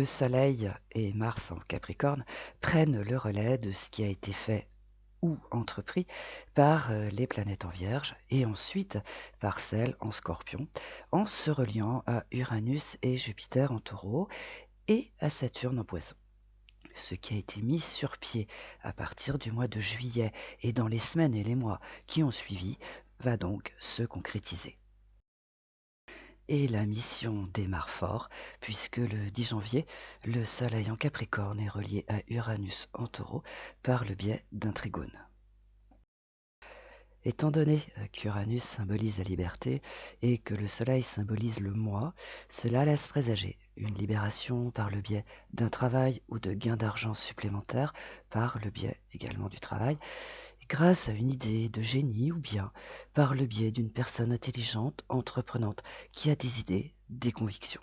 Le Soleil et Mars en Capricorne prennent le relais de ce qui a été fait ou entrepris par les planètes en Vierge et ensuite par celles en Scorpion, en se reliant à Uranus et Jupiter en Taureau et à Saturne en Poisson. Ce qui a été mis sur pied à partir du mois de juillet et dans les semaines et les mois qui ont suivi va donc se concrétiser. Et la mission démarre fort, puisque le 10 janvier, le Soleil en Capricorne est relié à Uranus en Taureau par le biais d'un trigone. Étant donné qu'Uranus symbolise la liberté et que le Soleil symbolise le moi, cela laisse présager une libération par le biais d'un travail ou de gains d'argent supplémentaires par le biais également du travail, grâce à une idée de génie ou bien par le biais d'une personne intelligente, entreprenante, qui a des idées, des convictions.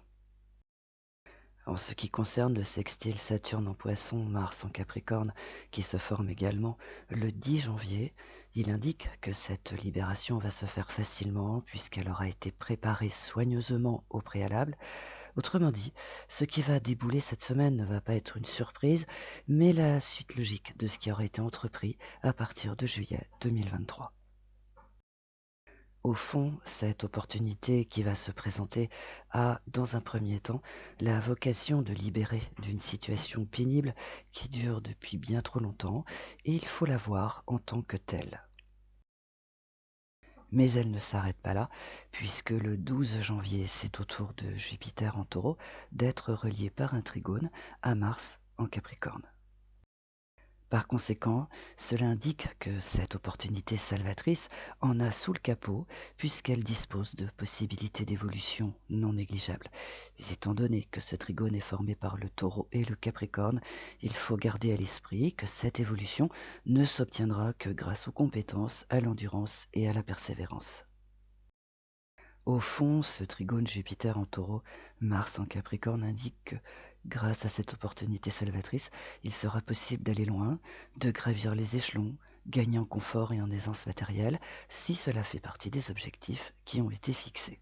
En ce qui concerne le sextile Saturne en Poisson, Mars en Capricorne, qui se forme également le 10 janvier, il indique que cette libération va se faire facilement puisqu'elle aura été préparée soigneusement au préalable. Autrement dit, ce qui va débouler cette semaine ne va pas être une surprise, mais la suite logique de ce qui aura été entrepris à partir de juillet 2023. Au fond, cette opportunité qui va se présenter a, dans un premier temps, la vocation de libérer d'une situation pénible qui dure depuis bien trop longtemps, et il faut la voir en tant que telle. Mais elle ne s'arrête pas là, puisque le 12 janvier, c'est au tour de Jupiter en Taureau d'être relié par un trigone à Mars en Capricorne. Par conséquent, cela indique que cette opportunité salvatrice en a sous le capot puisqu'elle dispose de possibilités d'évolution non négligeables. Mais étant donné que ce trigone est formé par le Taureau et le Capricorne, il faut garder à l'esprit que cette évolution ne s'obtiendra que grâce aux compétences, à l'endurance et à la persévérance. Au fond, ce trigone Jupiter en Taureau, Mars en Capricorne indique que, grâce à cette opportunité salvatrice, il sera possible d'aller loin, de gravir les échelons, gagner en confort et en aisance matérielle, si cela fait partie des objectifs qui ont été fixés.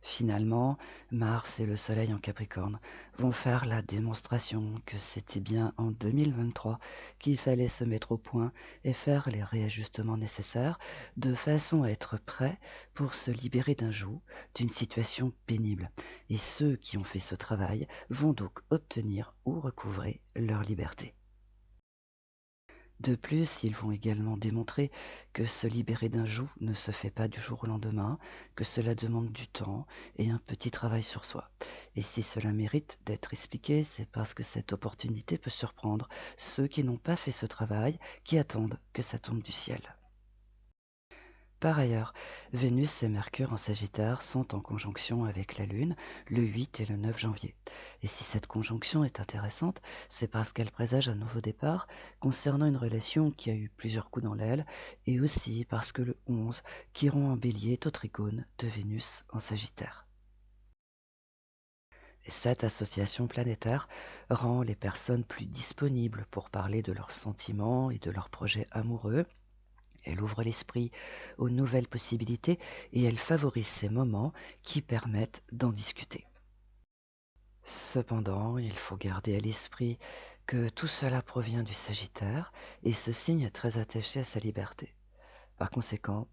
Finalement, Mars et le Soleil en Capricorne vont faire la démonstration que c'était bien en 2023 qu'il fallait se mettre au point et faire les réajustements nécessaires de façon à être prêt pour se libérer d'un joug, d'une situation pénible. Et ceux qui ont fait ce travail vont donc obtenir ou recouvrer leur liberté. De plus, ils vont également démontrer que se libérer d'un joug ne se fait pas du jour au lendemain, que cela demande du temps et un petit travail sur soi. Et si cela mérite d'être expliqué, c'est parce que cette opportunité peut surprendre ceux qui n'ont pas fait ce travail, qui attendent que ça tombe du ciel. Par ailleurs, Vénus et Mercure en Sagittaire sont en conjonction avec la Lune le 8 et le 9 janvier. Et si cette conjonction est intéressante, c'est parce qu'elle présage un nouveau départ concernant une relation qui a eu plusieurs coups dans l'aile, et aussi parce que le 11, Chiron en Bélier, est au trigone de Vénus en Sagittaire. Et cette association planétaire rend les personnes plus disponibles pour parler de leurs sentiments et de leurs projets amoureux. Elle ouvre l'esprit aux nouvelles possibilités et elle favorise ces moments qui permettent d'en discuter. Cependant, il faut garder à l'esprit que tout cela provient du Sagittaire et ce signe est très attaché à sa liberté. Par conséquent,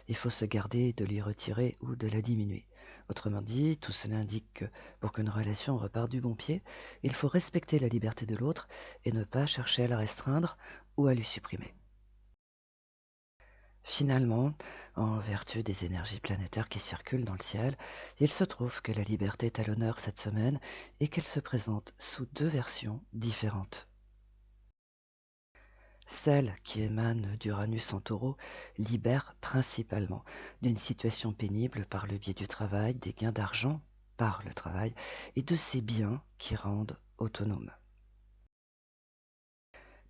il faut se garder de l'y retirer ou de la diminuer. Autrement dit, tout cela indique que pour qu'une relation reparte du bon pied, il faut respecter la liberté de l'autre et ne pas chercher à la restreindre ou à lui supprimer. Finalement, en vertu des énergies planétaires qui circulent dans le ciel, il se trouve que la liberté est à l'honneur cette semaine et qu'elle se présente sous deux versions différentes. Celle qui émane d'Uranus en Taureau libère principalement d'une situation pénible par le biais du travail, des gains d'argent par le travail et de ces biens qui rendent autonomes.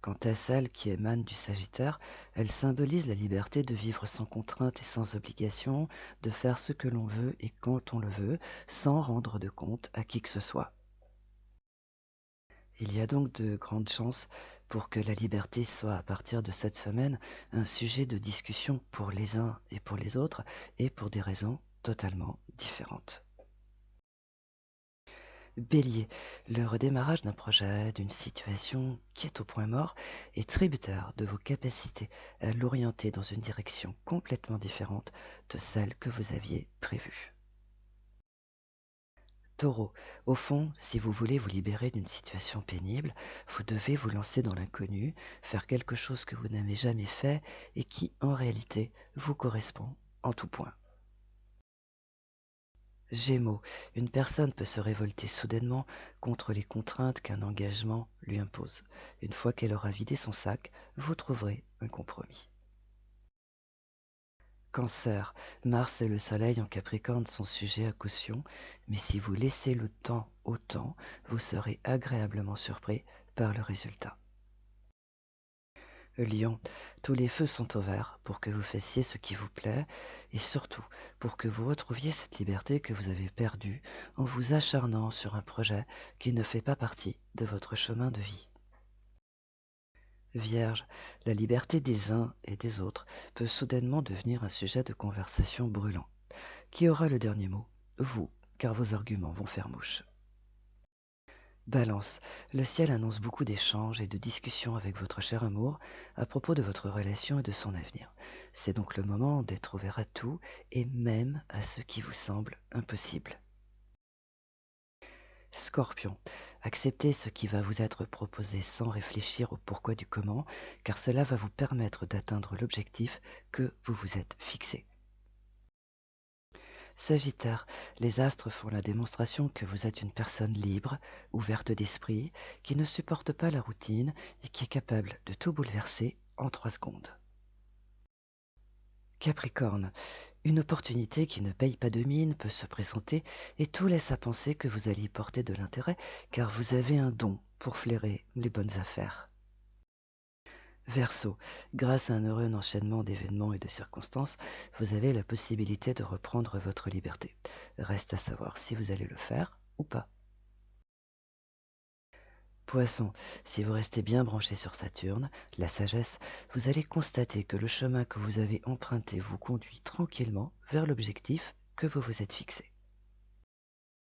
Quant à celle qui émane du Sagittaire, elle symbolise la liberté de vivre sans contrainte et sans obligation, de faire ce que l'on veut et quand on le veut, sans rendre de compte à qui que ce soit. Il y a donc de grandes chances pour que la liberté soit à partir de cette semaine un sujet de discussion pour les uns et pour les autres et pour des raisons totalement différentes. Bélier, le redémarrage d'un projet, d'une situation qui est au point mort, est tributaire de vos capacités à l'orienter dans une direction complètement différente de celle que vous aviez prévue. Taureau, au fond, si vous voulez vous libérer d'une situation pénible, vous devez vous lancer dans l'inconnu, faire quelque chose que vous n'avez jamais fait et qui, en réalité, vous correspond en tout point. Gémeaux, une personne peut se révolter soudainement contre les contraintes qu'un engagement lui impose. Une fois qu'elle aura vidé son sac, vous trouverez un compromis. Cancer, Mars et le Soleil en Capricorne sont sujets à caution, mais si vous laissez le temps au temps, vous serez agréablement surpris par le résultat. Lion, tous les feux sont au vert pour que vous fassiez ce qui vous plaît et surtout pour que vous retrouviez cette liberté que vous avez perdue en vous acharnant sur un projet qui ne fait pas partie de votre chemin de vie. Vierge, la liberté des uns et des autres peut soudainement devenir un sujet de conversation brûlant. Qui aura le dernier mot? Vous, car vos arguments vont faire mouche. Balance, le ciel annonce beaucoup d'échanges et de discussions avec votre cher amour à propos de votre relation et de son avenir. C'est donc le moment d'être ouvert à tout et même à ce qui vous semble impossible. Scorpion, acceptez ce qui va vous être proposé sans réfléchir au pourquoi du comment, car cela va vous permettre d'atteindre l'objectif que vous vous êtes fixé. Sagittaire, les astres font la démonstration que vous êtes une personne libre, ouverte d'esprit, qui ne supporte pas la routine et qui est capable de tout bouleverser en 3 secondes. Capricorne, une opportunité qui ne paye pas de mine peut se présenter et tout laisse à penser que vous allez y porter de l'intérêt car vous avez un don pour flairer les bonnes affaires. Verseau, grâce à un heureux enchaînement d'événements et de circonstances, vous avez la possibilité de reprendre votre liberté. Reste à savoir si vous allez le faire ou pas. Poisson, si vous restez bien branché sur Saturne, la sagesse, vous allez constater que le chemin que vous avez emprunté vous conduit tranquillement vers l'objectif que vous vous êtes fixé.